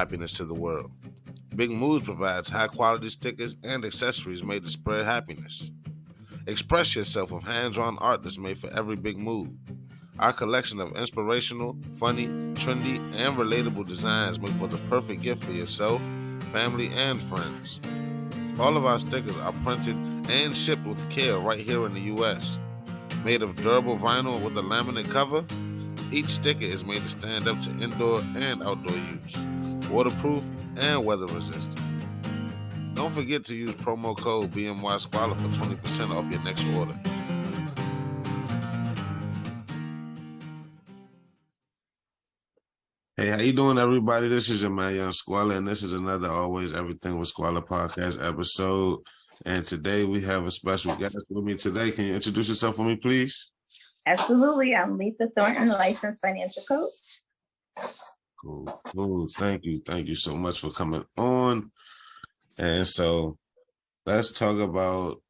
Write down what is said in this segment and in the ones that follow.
happiness to the world. Big Moves provides high-quality stickers and accessories made to spread happiness. Express yourself with hands-on art that's made for every big move. Our collection of inspirational, funny, trendy, and relatable designs make for the perfect gift for yourself, family, and friends. All of our stickers are printed and shipped with care right here in the U.S. Made of durable vinyl with a laminate cover, each sticker is made to stand up to indoor and outdoor use, waterproof and weather resistant. Don't forget to use promo code BMY Squalor for 20% off your next order. Hey, how you doing, everybody? This is your man, Young Squalor, and this is another Always Everything with Squalor podcast episode. And today we have a special guest with me today. Can you introduce yourself for me, please? Absolutely. I'm Letha Thornton, licensed financial coach. Cool. Thank you. Thank you so much for coming on. And so let's talk about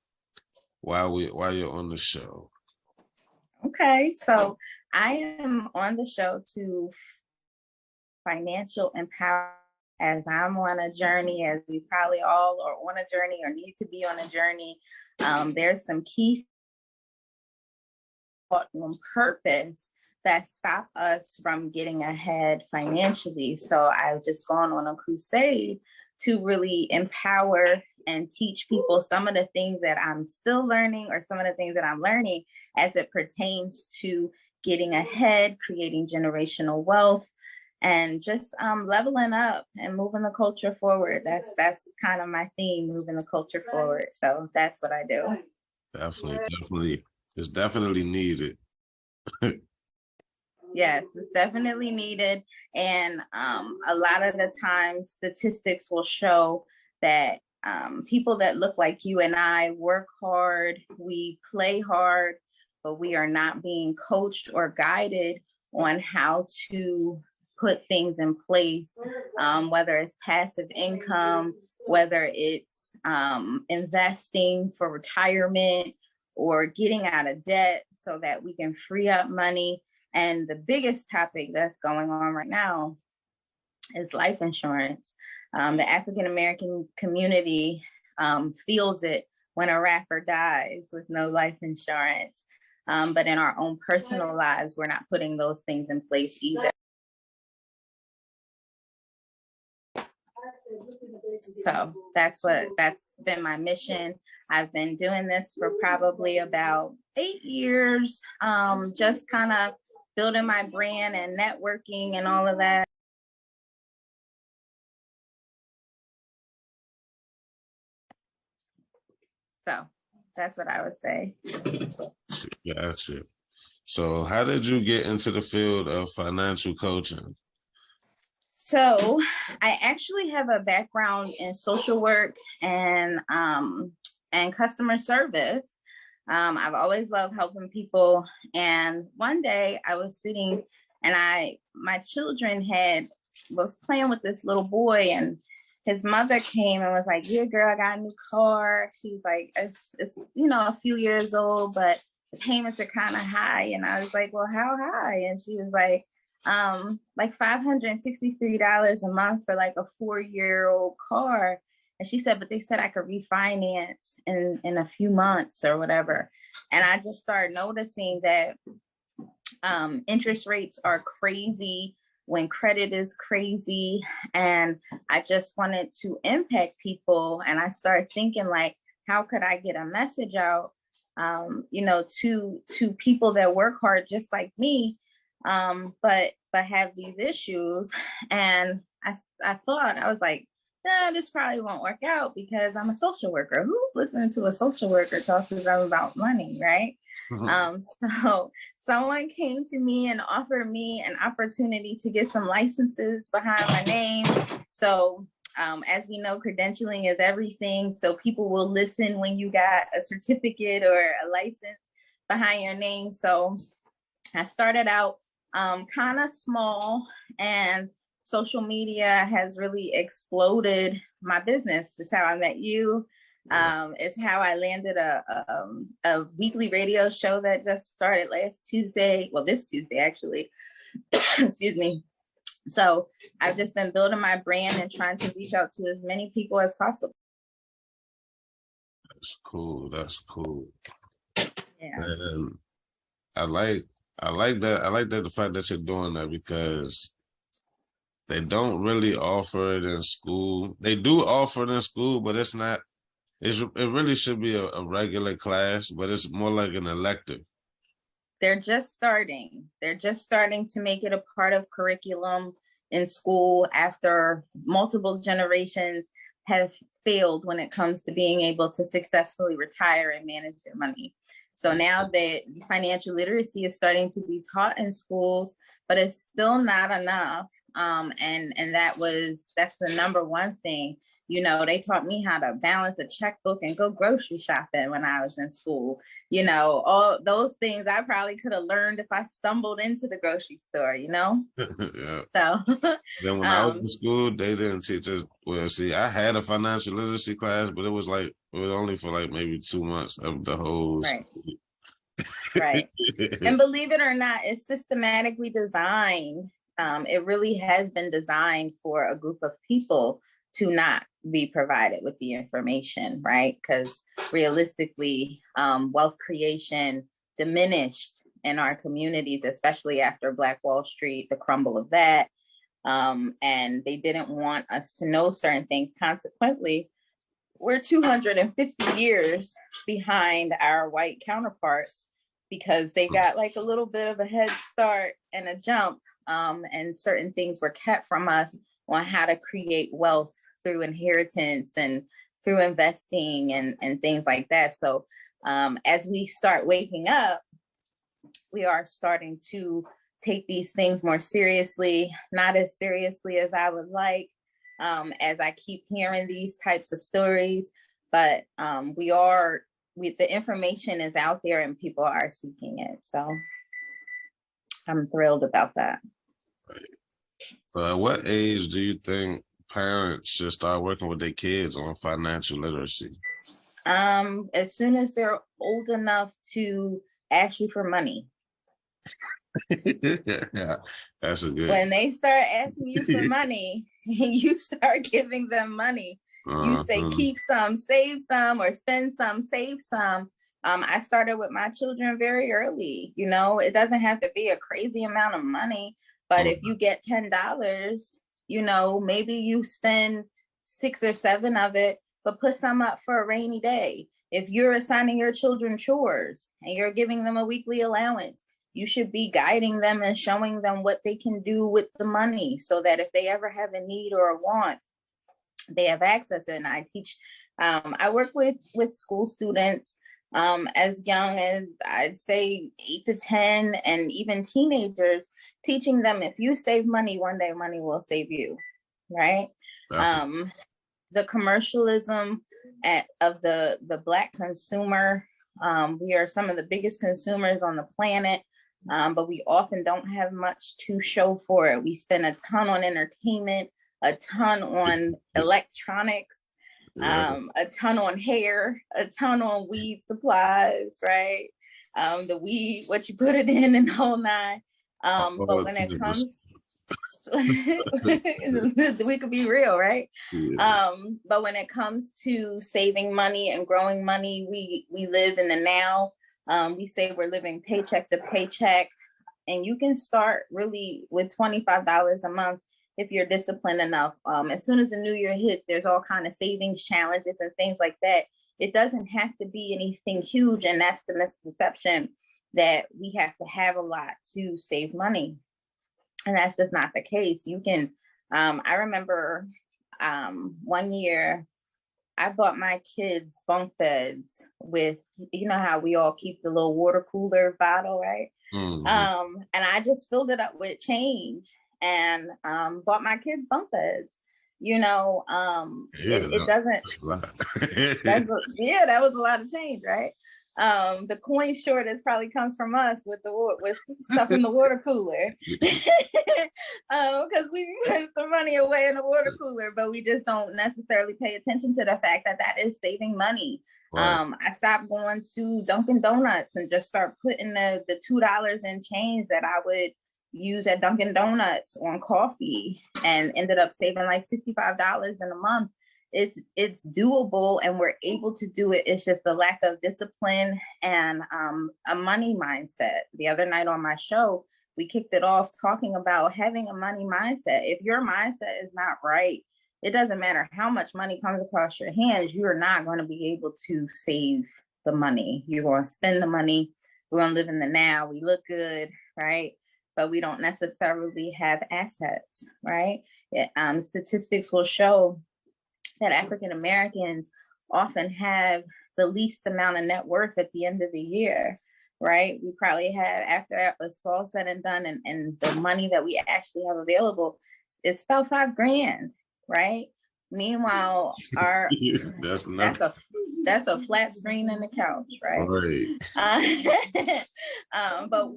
why you're on the show. Okay. So I am on the show to financial empower as I'm on a journey, as we probably all are on a journey or need to be on a journey. There's some key thought on purpose that stop us from getting ahead financially. So I've just gone on a crusade to really empower and teach people some of the things that I'm still learning or some of the things that I'm learning as it pertains to getting ahead, creating generational wealth, and just leveling up and moving the culture forward. That's kind of my theme, moving the culture forward. So that's what I do. Definitely. It's definitely needed. Yes, it's definitely needed. And a lot of the times statistics will show that people that look like you and I work hard, we play hard, but we are not being coached or guided on how to put things in place, whether it's passive income, whether it's investing for retirement or getting out of debt so that we can free up money. And the biggest topic that's going on right now is life insurance. The African-American community feels it when a rapper dies with no life insurance. But in our own personal lives, we're not putting those things in place either. So that's been my mission. I've been doing this for probably about 8 years, just kind of building my brand and networking and all of that. So that's what I would say. Gotcha. So how did you get into the field of financial coaching? So I actually have a background in social work and customer service. I've always loved helping people. And one day I was sitting and my children was playing with this little boy, and his mother came and was like, "Yeah, girl, I got a new car." She was like, it's a few years old, but the payments are kind of high. And I was like, "Well, how high?" And she was like $563 a month for like a 4-year-old car. And she said, but they said I could refinance in a few months or whatever. And I just started noticing that interest rates are crazy when credit is crazy. And I just wanted to impact people. And I started thinking, like, how could I get a message out, to people that work hard just like me, but have these issues. And I thought, I was like, this probably won't work out because I'm a social worker. Who's listening to a social worker talk to them about money, right? So someone came to me and offered me an opportunity to get some licenses behind my name. So as we know, credentialing is everything. So people will listen when you got a certificate or a license behind your name. So I started out kind of small, and social media has really exploded my business. It's how I met you. It's how I landed a weekly radio show that just started this Tuesday, actually. Excuse me. So I've just been building my brand and trying to reach out to as many people as possible. That's cool. That's cool. Yeah. And I like I like that. I like that the fact that you're doing that because they don't really offer it in school. They do offer it in school, but it's not. It really should be a regular class, but it's more like an elective. They're just starting. They're just starting to make it a part of curriculum in school after multiple generations have failed when it comes to being able to successfully retire and manage their money. So now that financial literacy is starting to be taught in schools, but it's still not enough. And that's the number one thing. You know, they taught me how to balance a checkbook and go grocery shopping when I was in school. You know, all those things I probably could have learned if I stumbled into the grocery store, you know? Yeah. So Then when I was in school, they didn't teach us. Well, see, I had a financial literacy class, but it was only for like maybe 2 months of the whole right, school. right. And believe it or not, it's systematically designed. It really has been designed for a group of people to not be provided with the information, right? Because realistically, wealth creation diminished in our communities, especially after Black Wall Street, the crumble of that. And they didn't want us to know certain things. Consequently, we're 250 years behind our white counterparts because they got like a little bit of a head start and a jump, and certain things were kept from us on how to create wealth through inheritance and through investing and things like that. So as we start waking up, we are starting to take these things more seriously, not as seriously as I would like, as I keep hearing these types of stories, but the information is out there and people are seeking it. So I'm thrilled about that. At what age do you think parents should start working with their kids on financial literacy? As soon as they're old enough to ask you for money. Yeah, that's a good. When they start asking you for money and you start giving them money, you say keep some, save some, or spend some, save some. I started with my children very early. You know, it doesn't have to be a crazy amount of money, but if you get $10, you know, maybe you spend 6 or 7 of it, but put some up for a rainy day. If you're assigning your children chores and you're giving them a weekly allowance, you should be guiding them and showing them what they can do with the money so that if they ever have a need or a want, they have access. And I teach, I work with school students as young as I'd say 8 to 10 and even teenagers, teaching them if you save money, one day money will save you, right? The commercialism of the Black consumer, we are some of the biggest consumers on the planet. But we often don't have much to show for it. We spend a ton on entertainment, a ton on electronics, a ton on hair, a ton on weed supplies, right? The weed, what you put it in and the whole nine. But when it comes, we could be real, right? Yeah. But when it comes to saving money and growing money, we live in the now. We say we're living paycheck to paycheck, and you can start really with $25 a month if you're disciplined enough. As soon as the new year hits, there's all kind of savings challenges and things like that. It doesn't have to be anything huge, and that's the misconception that we have to have a lot to save money, and that's just not the case. You can. I remember one year I bought my kids bunk beds with, you know how we all keep the little water cooler bottle, right? Mm-hmm. And I just filled it up with change and bought my kids bunk beds. You know, it doesn't. That was a lot of change, right? The coin shortage probably comes from us with stuff in the water cooler, because we put some money away in the water cooler, but we just don't necessarily pay attention to the fact that is saving money. Right. I stopped going to Dunkin' Donuts and just start putting the $2 in change that I would use at Dunkin' Donuts on coffee and ended up saving like $65 in a month. It's doable and we're able to do it. It's just the lack of discipline and a money mindset. The other night on my show, we kicked it off talking about having a money mindset. If your mindset is not right, it doesn't matter how much money comes across your hands, you're not going to be able to save the money. You're going to spend the money. We're going to live in the now. We look good, right? But we don't necessarily have assets, right? Statistics will show that African Americans often have the least amount of net worth at the end of the year, right? We probably have, after it's all said and done, and the money that we actually have available, it's about $5,000, right? Meanwhile, our that's a flat screen in the couch, right? But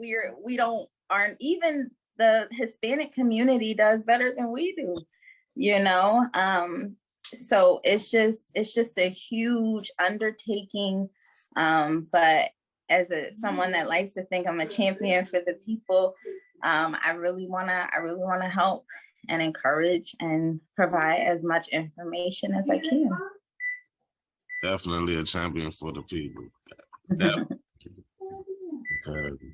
aren't even the Hispanic community does better than we do, you know. So it's just a huge undertaking. But as someone that likes to think I'm a champion for the people, I really wanna help and encourage and provide as much information as I can. Definitely a champion for the people. Definitely.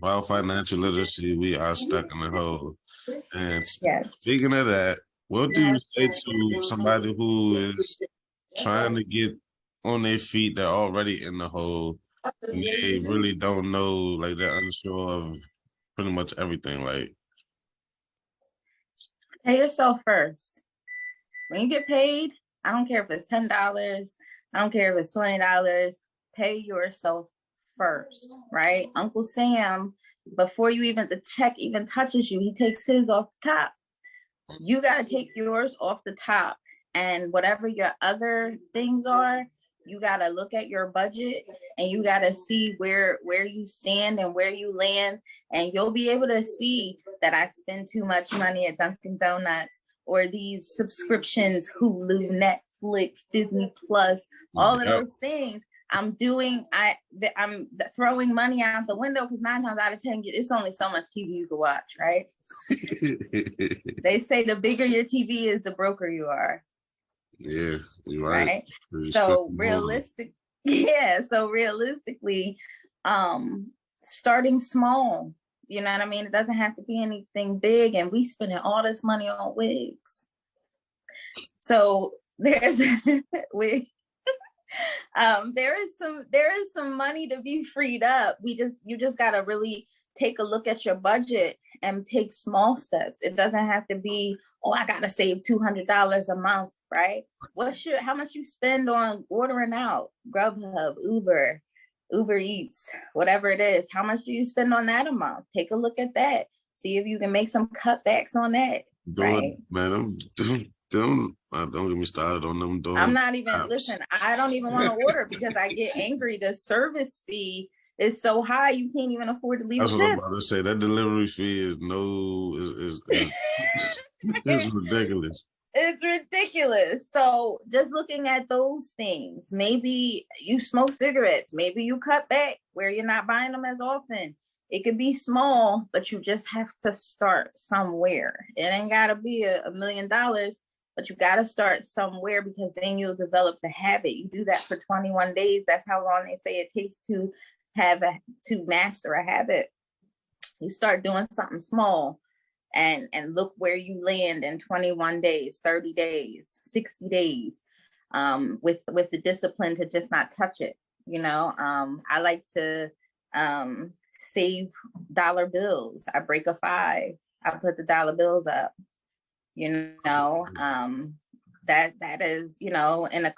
Without financial literacy, we are stuck in the hole. And speaking of that, what do you say to somebody who is trying to get on their feet, they're already in the hole, and they really don't know, like they're unsure of pretty much everything? Like, pay yourself first. When you get paid, I don't care if it's $10, I don't care if it's $20, pay yourself first, right? Uncle Sam, before the check even touches you, he takes his off the top. You got to take yours off the top, and whatever your other things are, you got to look at your budget and you got to see where you stand and where you land, and you'll be able to see that I spend too much money at Dunkin' Donuts or these subscriptions, Hulu, Netflix, Disney Plus, all of those things. I'm throwing money out the window because 9 times out of 10, it's only so much TV you can watch, right? They say the bigger your TV is, the broker you are. Yeah, you're right. So realistically, starting small, you know what I mean? It doesn't have to be anything big, and we spending all this money on wigs. So there's there is some money to be freed up. You just gotta really take a look at your budget and take small steps. It doesn't have to be, I gotta save $200 a month, right? How much you spend on ordering out, Grubhub, Uber Eats, whatever it is? How much do you spend on that a month? Take a look at that. See if you can make some cutbacks on that. Right? Man, don't get me started on them. I'm not even, listen, I don't even want to order because I get angry. The service fee is so high, you can't even afford to leave. That's what I'm about to say. That delivery fee is it's ridiculous. It's ridiculous. So just looking at those things, maybe you smoke cigarettes, maybe you cut back where you're not buying them as often. It could be small, but you just have to start somewhere. It ain't gotta be $1 million, but you gotta start somewhere, because then you'll develop the habit. You do that for 21 days. That's how long they say it takes to master a habit. You start doing something small and look where you land in 21 days, 30 days, 60 days, with the discipline to just not touch it. You know, I like to save dollar bills. I break a 5. I put the dollar bills up. You know, that is, you know, in a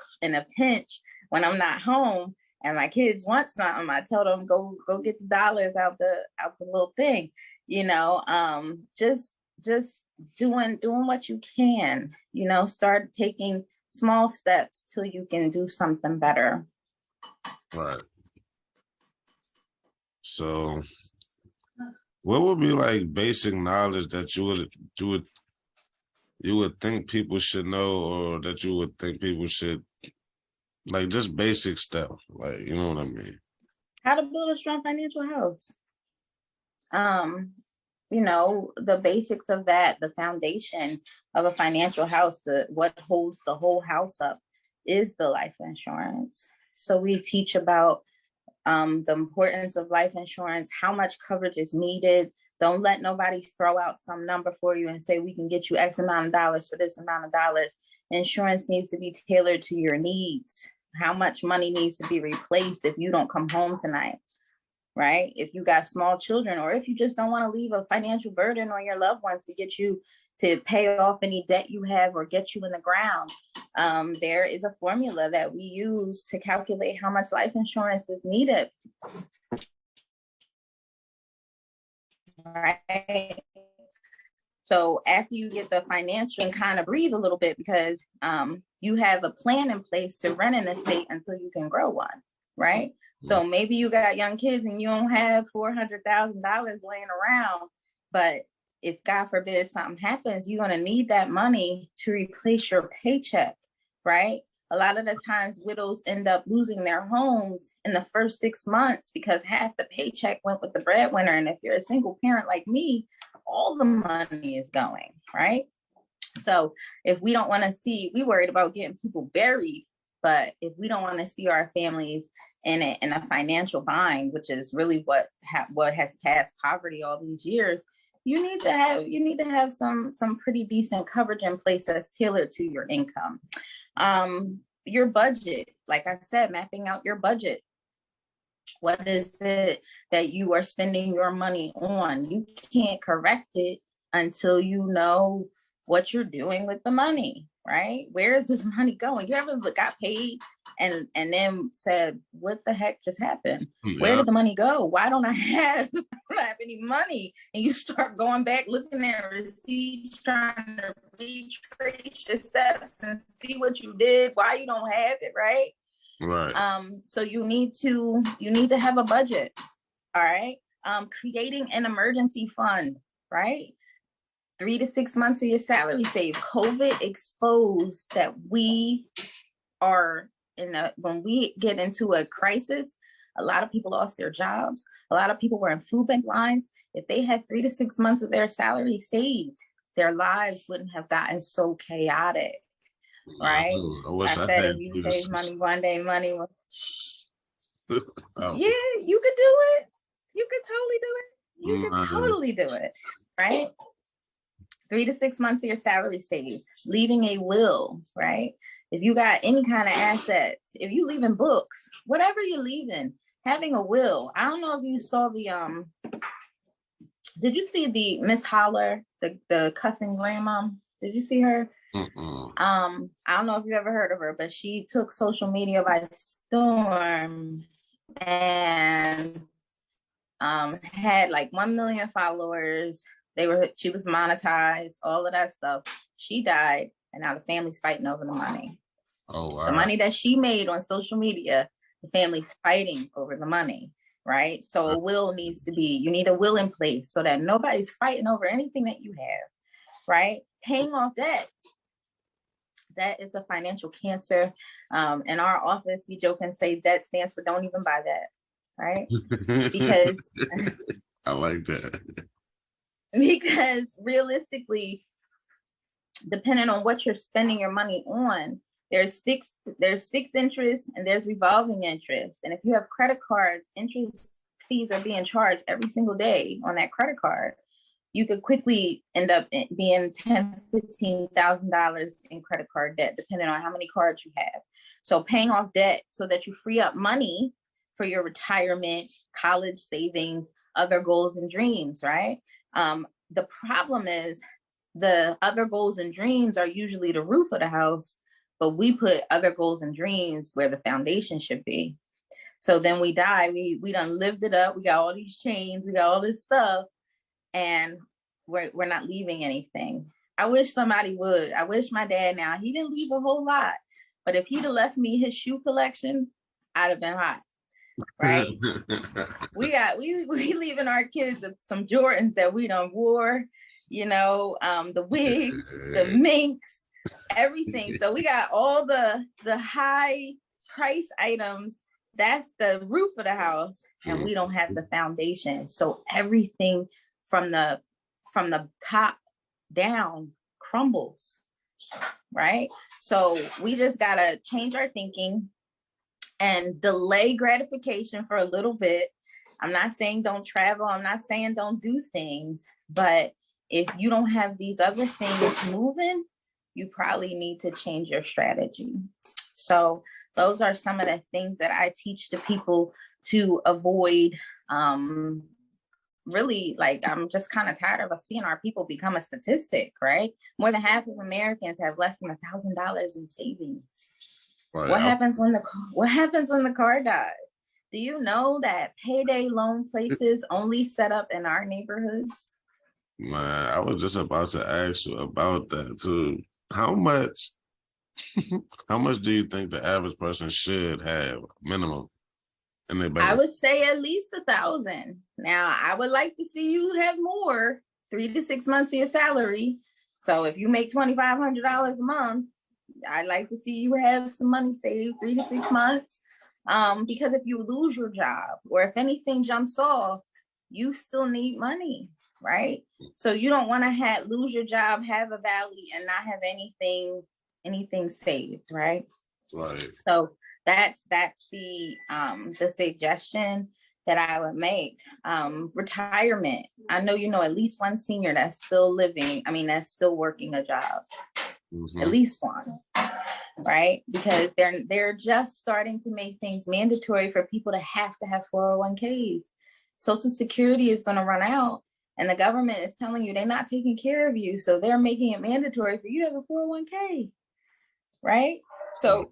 pinch when I'm not home and my kids want something, I tell them go get the dollars out the little thing. You know, just doing what you can. You know, start taking small steps till you can do something better. Right. So, what would be like basic knowledge that you would think people should know, or that you would think people should, like, just basic stuff, like, you know what I mean? How to build a strong financial house. the basics of that, the foundation of a financial house, what holds the whole house up is the life insurance. So we teach about the importance of life insurance, how much coverage is needed. Don't let nobody throw out some number for you and say, we can get you X amount of dollars for this amount of dollars. Insurance needs to be tailored to your needs. How much money needs to be replaced if you don't come home tonight, right? If you got small children, or if you just don't want to leave a financial burden on your loved ones to get you to pay off any debt you have or get you in the ground. There is a formula that we use to calculate how much life insurance is needed. Right. So after you get the financial, and kind of breathe a little bit, because you have a plan in place to rent an estate until you can grow one, right? So maybe you got young kids and you don't have $400,000 laying around, but if God forbid something happens, you're going to need that money to replace your paycheck, right? A lot of the times widows end up losing their homes in the first 6 months because half the paycheck went with the breadwinner. And if you're a single parent like me, all the money is going, right? So if we don't want to see, we worried about getting people buried, but if we don't want to see our families in a financial bind, which is really what has caused poverty all these years, you need to have some pretty decent coverage in place that's tailored to your income. Your budget, like I said, mapping out your budget. What is it that you are spending your money on? You can't correct it until you know what you're doing with the money, right? Where is this money going? You ever got paid and then said, what the heck just happened? Yeah. Where did the money go? Why don't I have any money? And you start going back, looking at receipts, trying to retrace your steps and see what you did, why you don't have it, right? Right. So you need to have a budget. All right. Creating an emergency fund, right? 3 to 6 months of your salary saved. COVID exposed that we are when we get into a crisis, a lot of people lost their jobs. A lot of people were in food bank lines. If they had 3 to 6 months of their salary saved, their lives wouldn't have gotten so chaotic. Right? I said, if you save money one day, money will. Yeah, you could do it. You could totally do it. You could totally do it. Right? 3 to 6 months of your salary saved. Leaving a will, right? If you got any kind of assets, if you leaving books, whatever you're leaving, having a will. I don't know if you saw the did you see the Miss Holler, the cussing grandma? Did you see her? I don't know if you ever heard of her, but she took social media by storm and had like 1 million followers. She was monetized, all of that stuff. She died, and now the family's fighting over the money. Oh, wow. The money that she made on social media, the family's fighting over the money, right? So a will needs to be, you need a will in place so that nobody's fighting over anything that you have, right? Paying off debt. That is a financial cancer. In our office, we joke and say debt stands for don't even buy that, right? Because I like that. Because realistically, depending on what you're spending your money on, there's fixed interest and there's revolving interest. And if you have credit cards, interest fees are being charged every single day on that credit card. You could quickly end up being $10,000, $15,000 in credit card debt, depending on how many cards you have. So paying off debt so that you free up money for your retirement, college savings, other goals and dreams, right? The problem is the other goals and dreams are usually the roof of the house, but we put other goals and dreams where the foundation should be. So then we die, we done lived it up, we got all these chains, we got all this stuff, and we're not leaving anything. I wish somebody would. I wish my dad now, he didn't leave a whole lot, but if he'd have left me his shoe collection, I'd have been hot, right? we leaving our kids some Jordans that we done wore, the wigs, the minks, everything. So we got all the high price items. That's the roof of the house, and we don't have the foundation. So everything from the from the top down crumbles, right? So we just gotta change our thinking and delay gratification for a little bit. I'm not saying don't travel. I'm not saying don't do things, but if you don't have these other things moving, you probably need to change your strategy. So those are some of the things that I teach to people to avoid. Really, like, I'm just kind of tired of seeing our people become a statistic, right? More than half of Americans have less than $1,000 in savings. Right. What happens when the car dies? Do you know that payday loan places only set up in our neighborhoods? Man, I was just about to ask you about that too. How much do you think the average person should have minimum in their bank? I would say at least 1,000. Now, I would like to see you have more, 3 to 6 months of your salary. So if you make $2,500 a month, I'd like to see you have some money saved 3 to 6 months. Because if you lose your job or if anything jumps off, you still need money, right? So you don't want to lose your job, have a valley, and not have anything saved, right? Right. So that's the suggestion that I would make. Retirement. I know you know at least one senior that's still that's still working a job. Mm-hmm. At least one, right? Because they're just starting to make things mandatory for people to have 401ks. Social Security is going to run out, and the government is telling you they're not taking care of you, so they're making it mandatory for you to have a 401k, right? So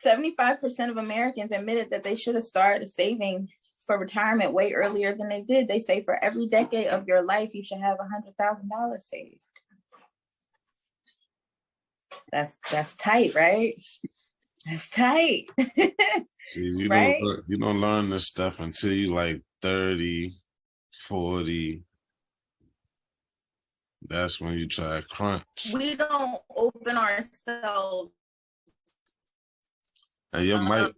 75% of Americans admitted that they should have started saving for retirement way earlier than they did. They say for every decade of your life, you should have $100,000 saved. That's tight, right? That's tight. See, you don't learn this stuff until you like 30, 40. That's when you try to crunch. We don't open ourselves. Hey, your mic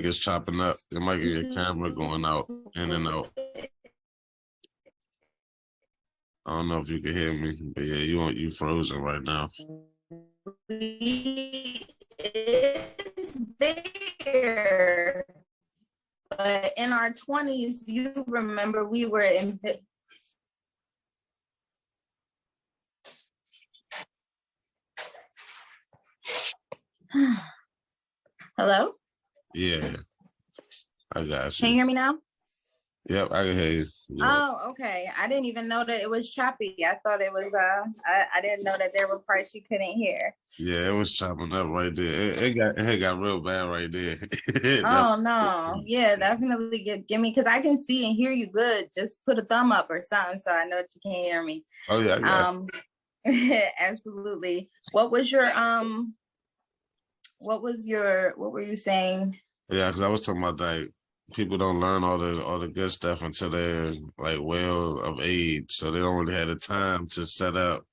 is chopping up. Your mic and your camera going out, in and out. I don't know if you can hear me, but yeah, you frozen right now. It's there, but in our 20s, you remember we were in. Hello? Yeah, I got you. Can you hear me now? Yep, I can hear you. Yeah. Oh, okay. I didn't even know that it was choppy. I thought it was I didn't know that there were parts you couldn't hear. Yeah, it was chopping up right there. It got real bad right there. Oh no. Yeah, definitely give me, because I can see and hear you good. Just put a thumb up or something so I know that you can hear me. Oh yeah, absolutely. What were you saying? Yeah, because I was talking about like people don't learn all the good stuff until they're like well of age, so they don't really have the time to set up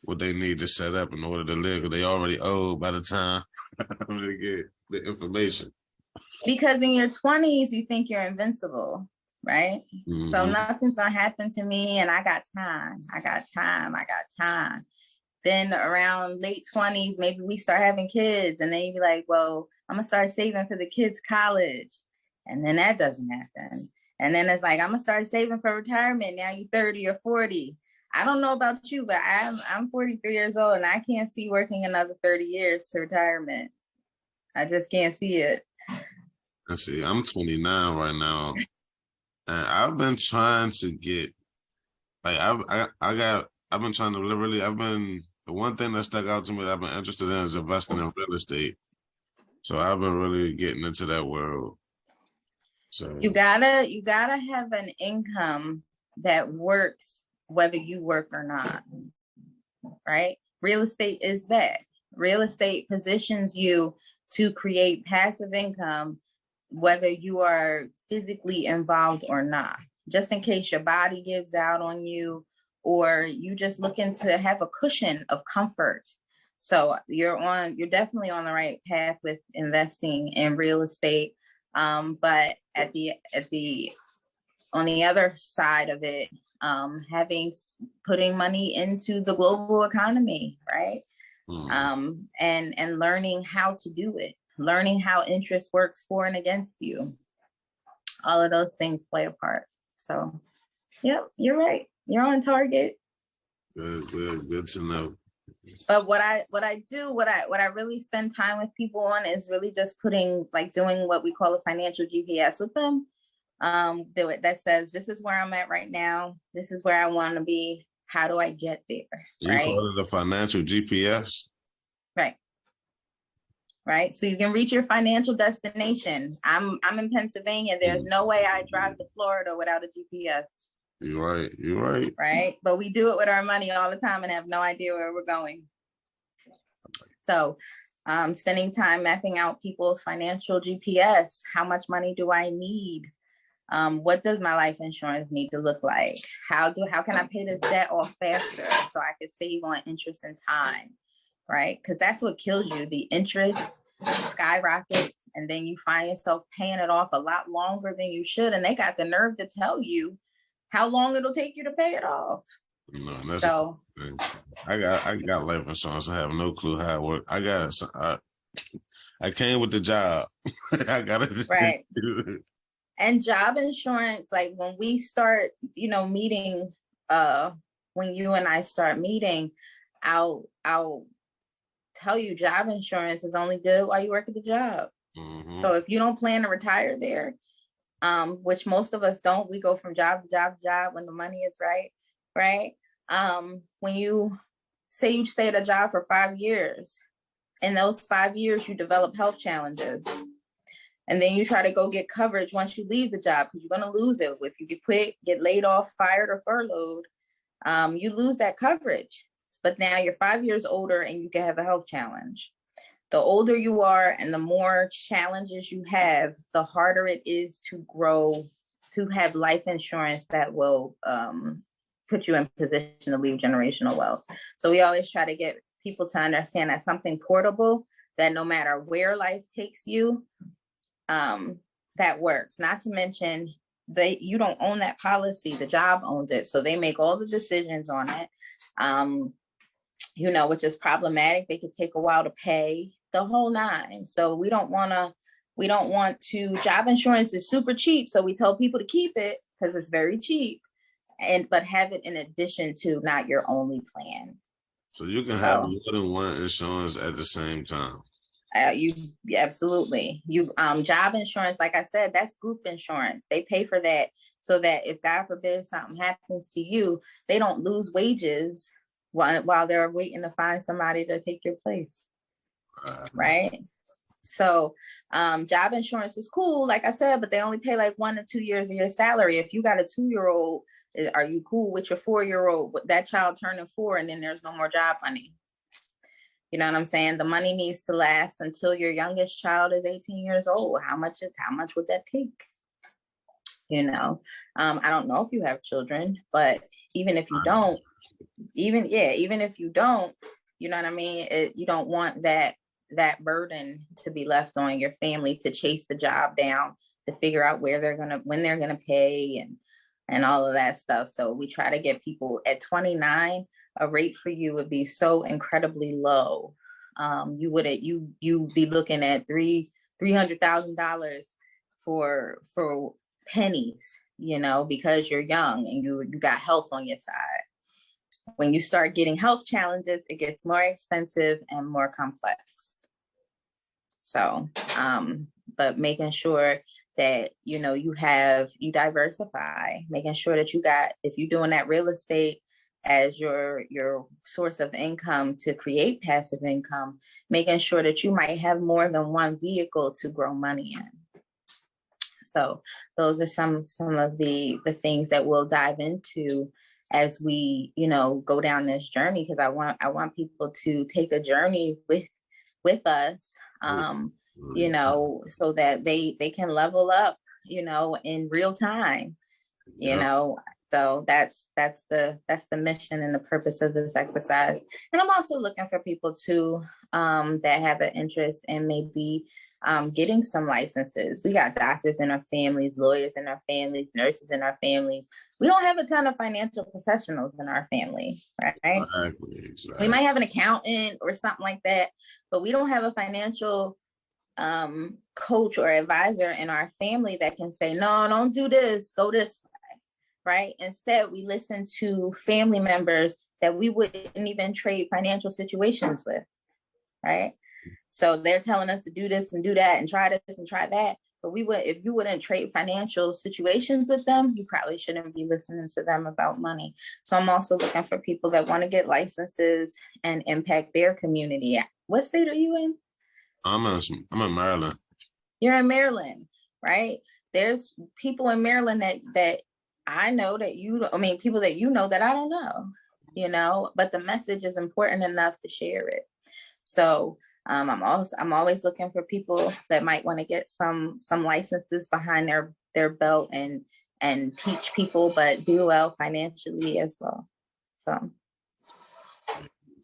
what they need to set up in order to live, because they already old by the time they get the information. Because in your 20s, you think you're invincible, right? Mm-hmm. So nothing's gonna happen to me, and I got time. Then around late 20s, maybe we start having kids, and then you be like, well, I'm gonna start saving for the kids' college. And then that doesn't happen. And then it's like, I'm gonna start saving for retirement. Now you're 30 or 40. I don't know about you, but I'm 43 years old, and I can't see working another 30 years to retirement. I just can't see it. Let's see, I'm 29 right now. And I've been trying to get, like, I've been trying to literally, the one thing that stuck out to me that I've been interested in is investing in real estate. So I've been really getting into that world. So you gotta have an income that works whether you work or not, right? Real estate is that. Real estate positions you to create passive income whether you are physically involved or not, just in case your body gives out on you or you just looking to have a cushion of comfort. So you're definitely on the right path with investing in real estate. But on the other side of it, putting money into the global economy, right? And learning how to do it, learning how interest works for and against you. All of those things play a part. So, yep, you're right. You're on target. Good to know. But what I really spend time with people on is really just doing what we call a financial GPS with them. That says, this is where I'm at right now. This is where I want to be. How do I get there? You call it a financial GPS? Right. Right. So you can reach your financial destination. I'm in Pennsylvania. There's no way I drive to Florida without a GPS. You're right. Right. But we do it with our money all the time and have no idea where we're going. So spending time mapping out people's financial GPS. How much money do I need? What does my life insurance need to look like? How can I pay this debt off faster so I could save on interest and time? Right? Because that's what kills you. The interest skyrockets, and then you find yourself paying it off a lot longer than you should. And they got the nerve to tell you how long it'll take you to pay it off. No, that's so I got life insurance. I have no clue how it works. I came with the job. I got it. Right. And job insurance, like when we start, meeting, when you and I start meeting, I'll tell you job insurance is only good while you work at the job. Mm-hmm. So if you don't plan to retire there, which most of us don't, we go from job to job to job when the money is right? When you say you stay at a job for 5 years, in those 5 years, you develop health challenges. And then you try to go get coverage once you leave the job because you're going to lose it. If you get quit, get laid off, fired, or furloughed, you lose that coverage. But now you're 5 years older and you can have a health challenge. The older you are and the more challenges you have, the harder it is to grow, to have life insurance that will put you in position to leave generational wealth. So we always try to get people to understand that something portable, that no matter where life takes you, that works. Not to mention you don't own that policy, the job owns it. So they make all the decisions on it, which is problematic. They could take a while to pay, the whole nine. So we don't want to, job insurance is super cheap. So we tell people to keep it because it's very cheap, but have it in addition to, not your only plan. So you can have more than one insurance at the same time. Absolutely. Job insurance, like I said, that's group insurance. They pay for that so that if God forbid something happens to you, they don't lose wages while they're waiting to find somebody to take your place. Right. So job insurance is cool, like I said, but they only pay like 1 to 2 years of your salary. If you got a 2-year-old, are you cool with your 4-year-old, that child turning 4, and then there's no more job money? You know what I'm saying? The money needs to last until your youngest child is 18 years old. How much would that take? I don't know if you have children, but even if you don't, even if you don't, you know what I mean? You don't want that burden to be left on your family to chase the job down, to figure out when they're gonna pay and all of that stuff. So we try to get people at 29, a rate for you would be so incredibly low. You'd be looking at $300,000 for pennies, because you're young and you got health on your side. When you start getting health challenges, it gets more expensive and more complex. So, but making sure that, you diversify, making sure that if you're doing that real estate as your source of income to create passive income, making sure that you might have more than one vehicle to grow money in. So those are some of the things that we'll dive into as we, go down this journey, because I want people to take a journey with us, so that they can level up, in real time, So that's the mission and the purpose of this exercise. And I'm also looking for people too, that have an interest in maybe getting some licenses. We got doctors in our families, lawyers in our families, nurses in our families. We don't have a ton of financial professionals in our family, right? Exactly. We might have an accountant or something like that, but we don't have a financial coach or advisor in our family that can say, no, don't do this, go this way, right? Instead, we listen to family members that we wouldn't even trade financial situations with, right? So they're telling us to do this and do that and try this and try that. But if you wouldn't trade financial situations with them, you probably shouldn't be listening to them about money. So I'm also looking for people that want to get licenses and impact their community. What state are you in? I'm in Maryland. You're in Maryland, right? There's people in Maryland that I know that people that you know that I don't know, but the message is important enough to share it. So I'm always looking for people that might want to get some licenses behind their belt and teach people, but do well financially as well. So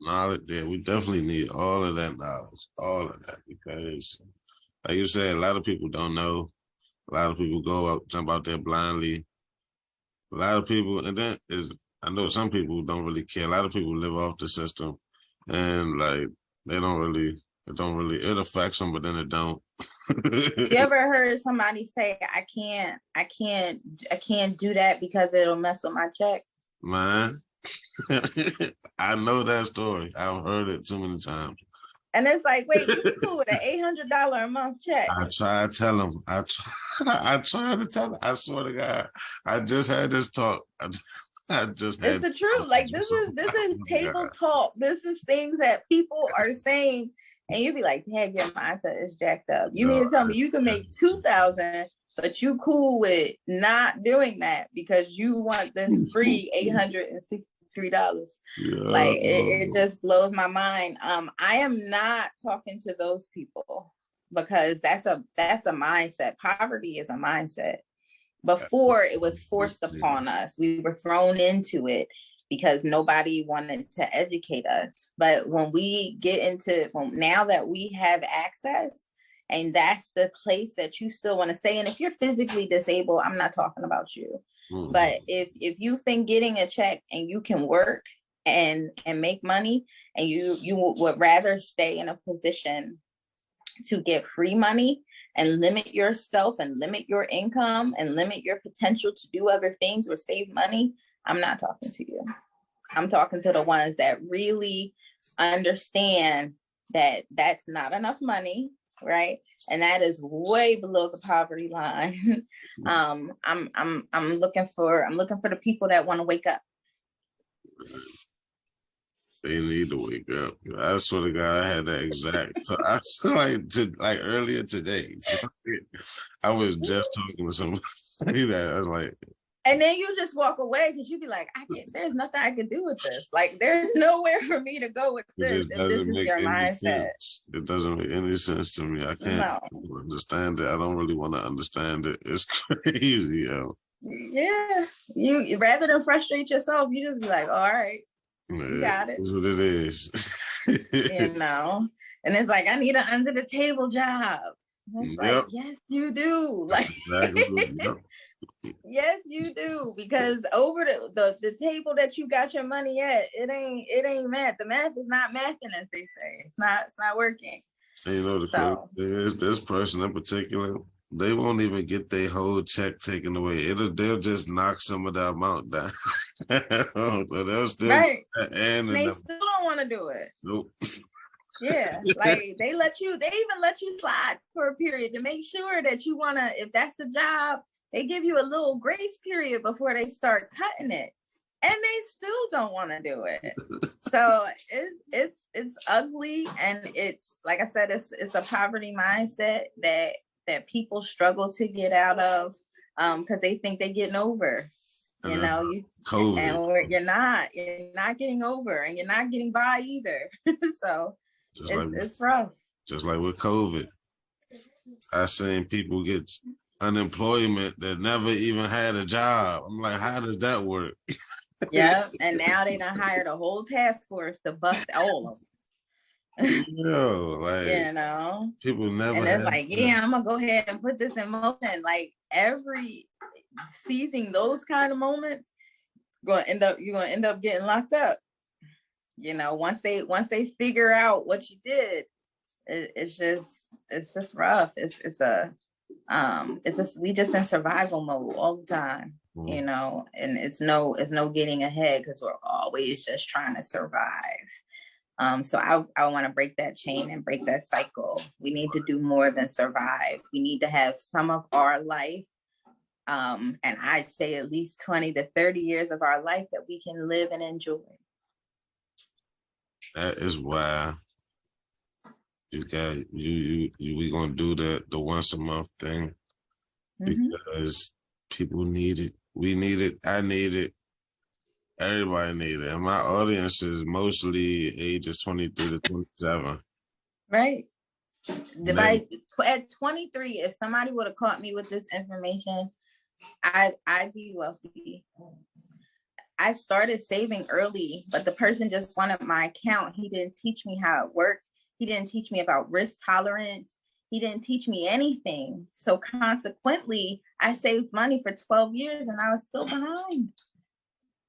Knowledge, yeah, we definitely need all of that knowledge, all of that, because like you said, a lot of people don't know. A lot of people go out, jump out there blindly. A lot of people, and then I know some people don't really care. A lot of people live off the system, and like it affects them, but then it don't. You ever heard somebody say, I can't do that because it'll mess with my check? Man, I know that story. I've heard it too many times. And it's like, wait, you cool with an $800 a month check? I try to tell him. I try to tell him. I swear to God, I just had this talk. It's the truth. Like this is table talk. This is things that people are saying, and you'd be like, "Dang, your mindset is jacked up." You mean to tell me you can make $2,000, but you cool with not doing that because you want this free $863? Like it just blows my mind. I am not talking to those people because that's a mindset. Poverty is a mindset. Before it was forced upon us, we were thrown into it because nobody wanted to educate us. But when we get now that we have access, and that's the place that you still want to stay in, if you're physically disabled, I'm not talking about you. Mm-hmm. But if you've been getting a check and you can work and make money, and you would rather stay in a position to get free money and limit yourself and limit your income and limit your potential to do other things or save money, I'm not talking to you. I'm talking to the ones that really understand that that's not enough money, right? And that is way below the poverty line. I'm looking for the people that want to wake up. They need to wake up. I swear to God, I had that exact. So I saw like earlier today. I was just talking to somebody that I was like, and then you just walk away because you'd be like, there's nothing I can do with this. Like, there's nowhere for me to go with this if this is your mindset. Sense. It doesn't make any sense to me. I can't understand it. I don't really want to understand it. It's crazy, yo. Yeah, you rather than frustrate yourself, you just be like, all right. You got it. That's what it is. And it's like, I need an under the table job. It's like, yes, you do. Like, exactly. Yes, you do. Because over the table that you got your money at, it ain't math. The math is not mathing, as they say. It's not working. And the crazy thing is, this person in particular, they won't even get their whole check taken away. They'll just knock some of the amount down. So they'll still and they still don't want to do it. Nope. Yeah, like they even let you slide for a period to make sure that you wanna, if that's the job, they give you a little grace period before they start cutting it. And they still don't want to do it. So it's ugly, and it's, like I said, it's a poverty mindset that people struggle to get out of because they think they're getting over. COVID. And you're not getting over, and you're not getting by either. So it's rough. Just like with COVID, I seen people get unemployment that never even had a job. I'm like, how does that work? Yeah, and now they done hired a whole task force to bust all of them. Yo, like You know, people never and it's have like, that. yeah, I'm gonna go ahead and put this in motion. Like seizing those kind of moments, you're gonna end up getting locked up. You know, once they figure out what you did, it's just rough. It's just we just in survival mode all the time, you know, and it's no getting ahead because we're always just trying to survive. So I want to break that chain and break that cycle. We need to do more than survive. We need to have some of our life, and I'd say at least 20 to 30 years of our life that we can live and enjoy. That is why you got we gonna do the once a month thing because people need it. We need it. I need it. Everybody need it. And my audience is mostly ages 23 to 27. Right. At 23, if somebody would have caught me with this information, I'd be wealthy. I started saving early, but the person just wanted my account. He didn't teach me how it worked. He didn't teach me about risk tolerance. He didn't teach me anything. So consequently, I saved money for 12 years and I was still behind.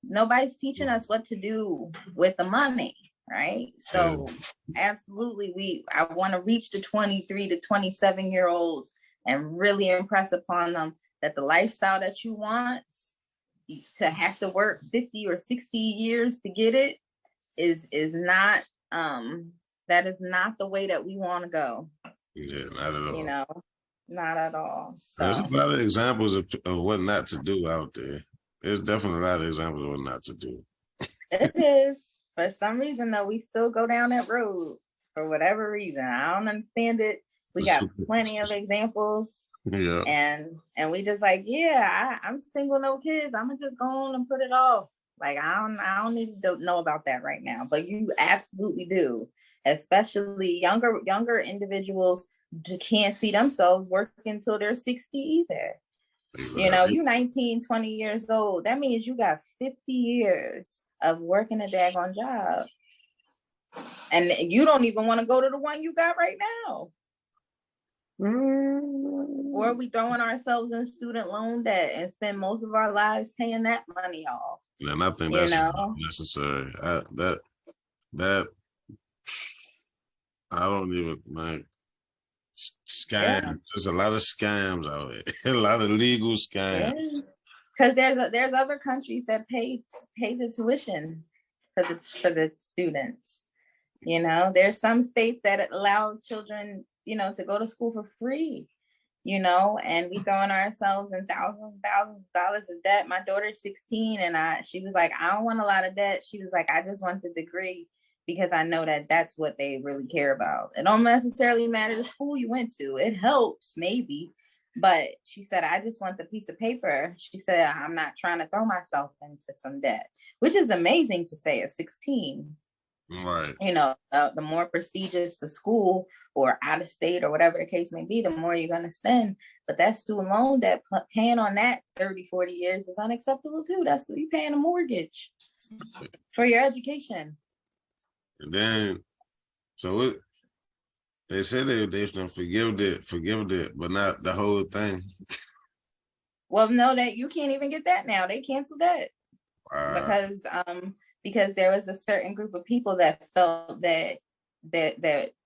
Nobody's teaching us what to do with the money, right? So absolutely, I want to reach the 23 to 27-year-olds and really impress upon them that the lifestyle that you want, to have to work 50 or 60 years to get it, is not that is not the way that we want to go. Yeah, not at all. You know, not at all. So there's a lot of examples of what not to do out there. There's definitely a lot of examples of what not to do. It is. For some reason, though, we still go down that road for whatever reason. I don't understand it. We got plenty of examples. Yeah. And we just like, yeah, I'm single, no kids. I'm gonna just go on and put it off. Like I don't need to know about that right now. But you absolutely do. Especially younger individuals can't see themselves working until they're 60 either. You know, you 19, 20 years old. That means you got 50 years of working a daggone job. And you don't even want to go to the one you got right now. Or are we throwing ourselves in student loan debt and spend most of our lives paying that money off? And I think that's necessary. That I don't even like scams. Yeah. There's a lot of scams out here. A lot of legal scams. Because there's other countries that pay the tuition for the students. You know, there's some states that allow children, you know, to go to school for free. You know, and we throwing ourselves in thousands of dollars of debt. My daughter's 16, and she was like, I don't want a lot of debt. She was like, I just want the degree because I know that that's what they really care about. It don't necessarily matter the school you went to. It helps maybe, but she said, I just want the piece of paper. She said, I'm not trying to throw myself into some debt, which is amazing to say at 16. Right. You know, the more prestigious the school or out of state or whatever the case may be, the more you're going to spend. But that student loan debt, paying on that 30, 40 years is unacceptable too. That's you paying a mortgage for your education. And then, so they said they're going to forgive it, but not the whole thing. Well, no, that you can't even get that now. They canceled that because there was a certain group of people that felt that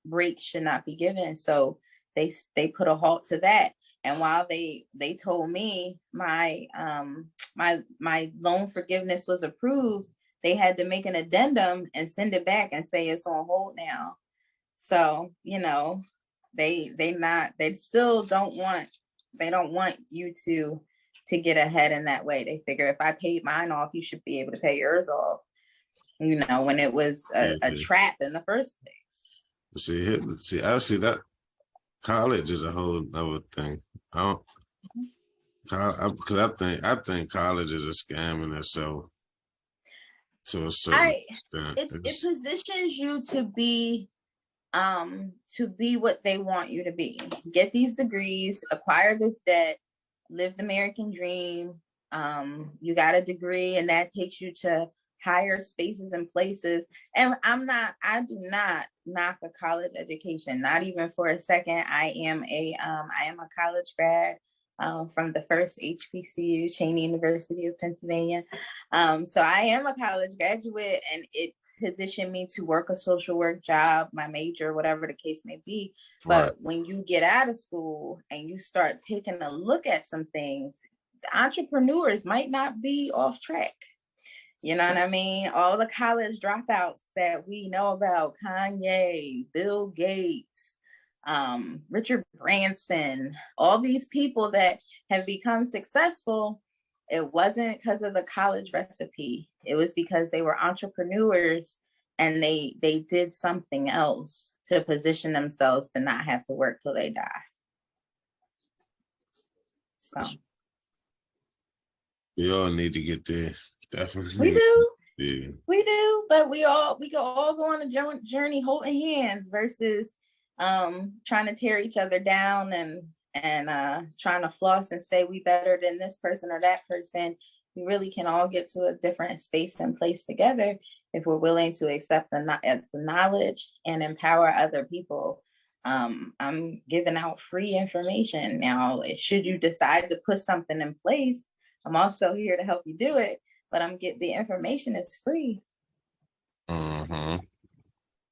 breaks should not be given. So they put a halt to that. And while they told me my loan forgiveness was approved, they had to make an addendum and send it back and say it's on hold now. So, you know, they don't want you to get ahead in that way. They figure if I paid mine off, you should be able to pay yours off. You know, when it was a trap in the first place. See, I see that college is a whole other thing. Because I think college is a scam in itself. To a certain extent. It positions you to be what they want you to be. Get these degrees, acquire this debt, live the American dream. You got a degree, and that takes you to higher spaces and places. And I do not knock a college education, not even for a second. I am a college grad from the first HBCU, Cheney University of Pennsylvania. So I am a college graduate, and it positioned me to work a social work job, my major, whatever the case may be. But Right. when you get out of school and you start taking a look at some things, the entrepreneurs might not be off track. You know what I mean? All the college dropouts that we know about, Kanye, Bill Gates, Richard Branson, all these people that have become successful, it wasn't because of the college recipe. It was because they were entrepreneurs and they did something else to position themselves to not have to work till they die. So We all need to get there. Definitely. we do. Yeah. We do, but we can all go on a journey holding hands versus trying to tear each other down and trying to floss and say we better than this person or that person. We really can all get to a different space and place together if we're willing to accept the knowledge and empower other people. I'm giving out free information now. Should you decide to put something in place, I'm also here to help you do it. But the information is free. Mm-hmm.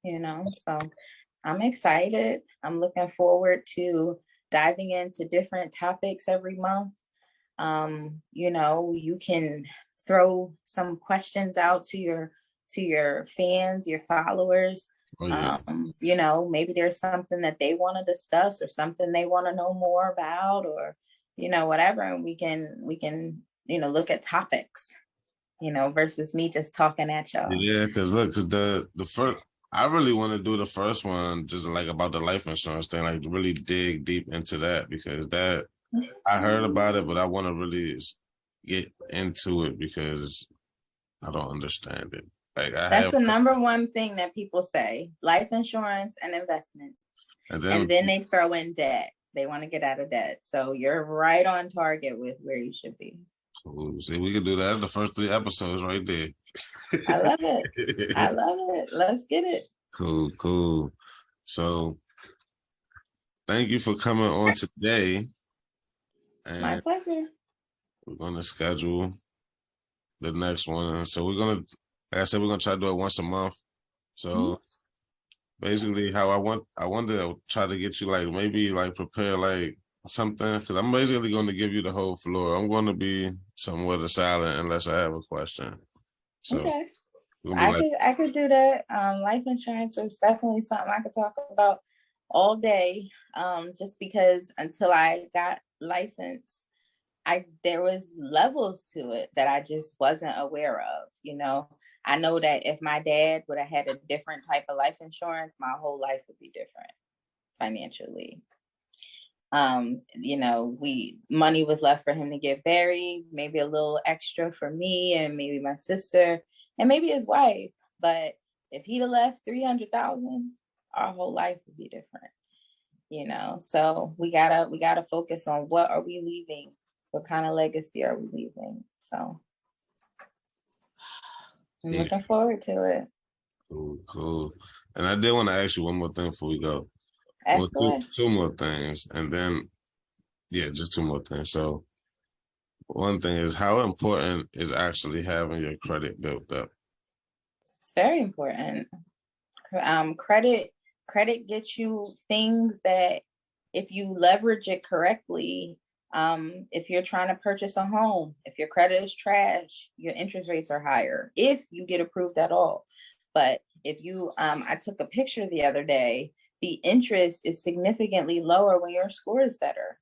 You know, so I'm excited. I'm looking forward to diving into different topics every month. You know, you can throw some questions out to your fans, your followers. Oh, yeah. You know, maybe there's something that they want to discuss or something they want to know more about, or, you know, whatever. And we can, you know, look at topics, you know, versus me just talking at y'all. Yeah, because the first, I really want to do the first one just like about the life insurance thing, like really dig deep into that, because that I heard about it, but I want to really get into it because I don't understand it. Like That's the number one thing that people say: life insurance and investments, and then they throw in debt. They want to get out of debt. So you're right on target with where you should be. Cool. See, we can do that. That's the first 3 episodes right there. I love it. I love it. Let's get it. Cool. So thank you for coming on today. And my pleasure. We're going to schedule the next one. So we're going to, like I said, we're going to try to do it once a month. So basically how I want to try to get you like maybe like prepare like something, because I'm basically going to give you the whole floor. I'm going to be somewhat silent unless I have a question. So okay. I could do that. Life insurance is definitely something I could talk about all day. Just because until I got licensed, there was levels to it that I just wasn't aware of. You know, I know that if my dad would have had a different type of life insurance, my whole life would be different financially. You know, money was left for him to get buried, maybe a little extra for me and maybe my sister and maybe his wife. But if he'd have left 300,000, our whole life would be different. You know, so we gotta focus on what are we leaving? What kind of legacy are we leaving? So I'm looking forward to it. Cool. And I did want to ask you one more thing before we go. Well, two more things, and then just 2 more things. So one thing is, how important is actually having your credit built up? It's very important. Credit gets you things that if you leverage it correctly, if you're trying to purchase a home, if your credit is trash, your interest rates are higher if you get approved at all. But if you, I took a picture the other day, the interest is significantly lower when your score is better.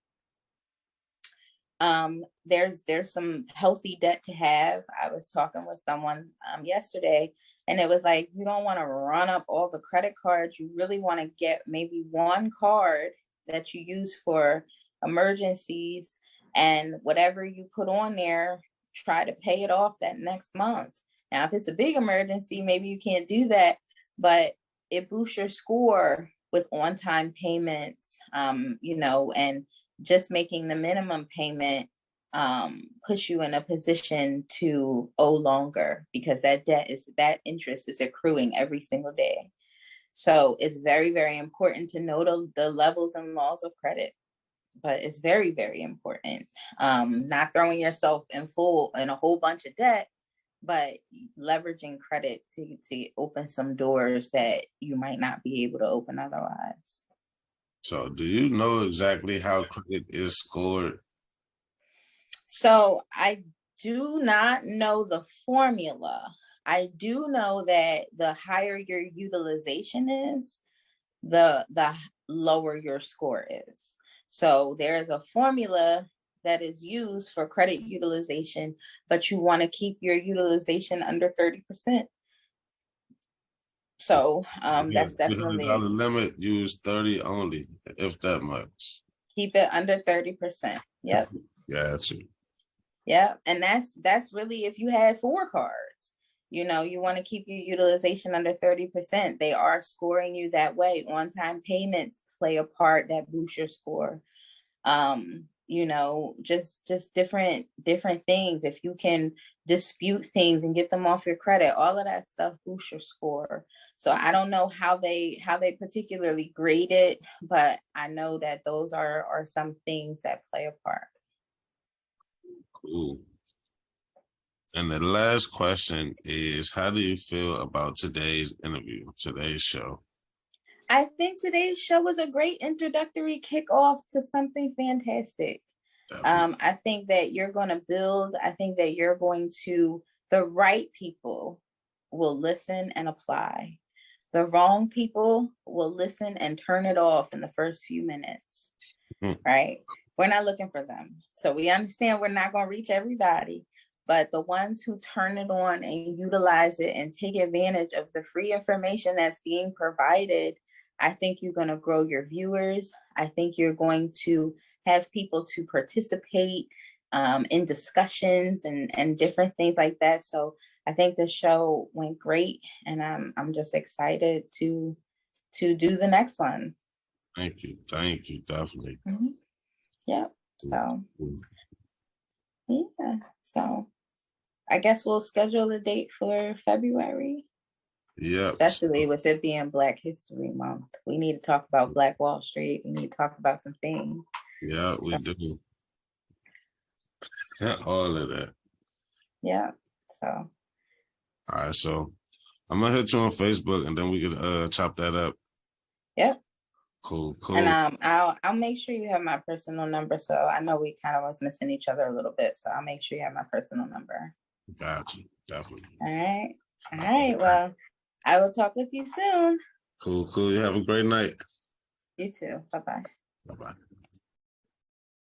There's some healthy debt to have. I was talking with someone yesterday, and it was like, you don't want to run up all the credit cards. You really want to get maybe one card that you use for emergencies, and whatever you put on there, try to pay it off that next month. Now, if it's a big emergency, maybe you can't do that, but it boosts your score with on-time payments, you know, and just making the minimum payment push you in a position to owe longer, because that interest is accruing every single day. So it's very, very important to know the levels and laws of credit. But it's very, very important. Not throwing yourself in a whole bunch of debt, but leveraging credit to open some doors that you might not be able to open otherwise. So do you know exactly how credit is scored? So I do not know the formula. I do know that the higher your utilization is, the lower your score is. So there's a formula that is used for credit utilization, but you want to keep your utilization under 30%. So that's definitely $300 limit, use 30 only, if that much. keep it under 30%. Yep. Gotcha. Yep. And that's really if you had 4 cards. You want to keep your utilization under 30%. They are scoring you that way. On-time payments play a part that boost your score. Just different things. If you can dispute things and get them off your credit, all of that stuff boosts your score. So I don't know how they particularly grade it, but I know that those are some things that play a part. Cool. And the last question is, how do you feel about today's show? I think today's show was a great introductory kickoff to something fantastic. I think that you're going to build. I think that the right people will listen and apply. The wrong people will listen and turn it off in the first few minutes, right? We're not looking for them. So we understand we're not going to reach everybody, but the ones who turn it on and utilize it and take advantage of the free information that's being provided, I think you're going to grow your viewers. I think you're going to have people to participate in discussions and different things like that. So I think the show went great, and I'm just excited to do the next one. Thank you, definitely. Mm-hmm. Yeah. So yeah. So I guess we'll schedule a date for February. Yeah. Especially with it being Black History Month. We need to talk about Black Wall Street. We need to talk about some things. Yeah, we do. All of that. Yeah. So. All right. So I'm gonna hit you on Facebook, and then we could chop that up. Yep. Cool. And I'll make sure you have my personal number. So I know we kind of was missing each other a little bit. So I'll make sure you have my personal number. Gotcha. Definitely. All right. Well, I will talk with you soon. Cool. You have a great night. You too. Bye-bye. Bye-bye.